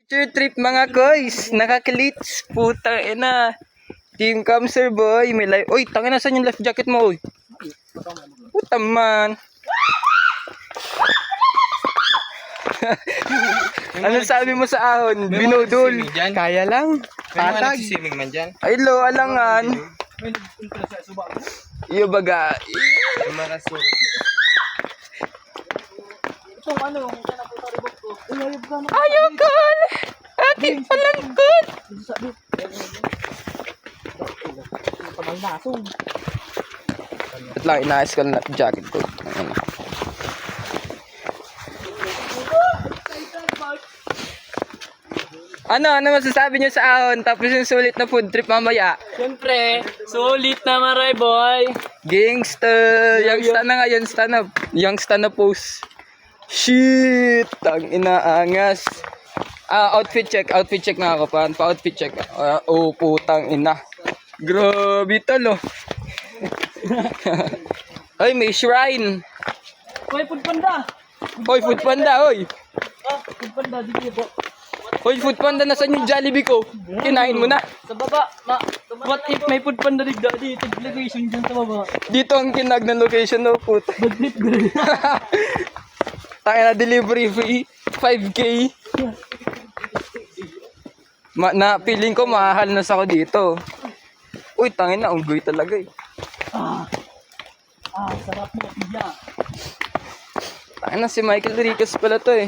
Future trip mga koys. Nakaklits. Puta ina. Team Camser boy. May life. Uy, tangin na saan yung life jacket mo uy. Puta man. Ano sabi mo sa ahon? Binudol. Kaya lang. Tatag. Swimming man dyan. Ay lo, alangan. Iyo baga. Marasol. Ayaw kol. Ating palangkot. At lang, inaayos ko na jacket ko. Ano masasabi niyo sa ahon? Tapos yung sulit na food trip mamaya. Siyempre, sulit na maray boy. Gangster! Youngsta na post. Shit! Ang inaangas. Outfit check na ako pa outfit check. Putang ina. Grabe talo. Ay, may shrine. Hoy, food panda. Hoy, food panda, hoy. Food panda, dito po. Hoy, food panda, nasan yung Jollibee ko? Kinain mo na. Sa baba, what if may food panda dito? Dito, location dyan sa baba. Dito ang kinag ng location no, puta. Bad trip, girl. Tayo na delivery fee, 5K. Na feeling ko mahal na sa ako dito. Uy, tangin na, unggoy talaga eh. Sarap mo, pizza. Tangin na, si Michael Ricas pala to eh.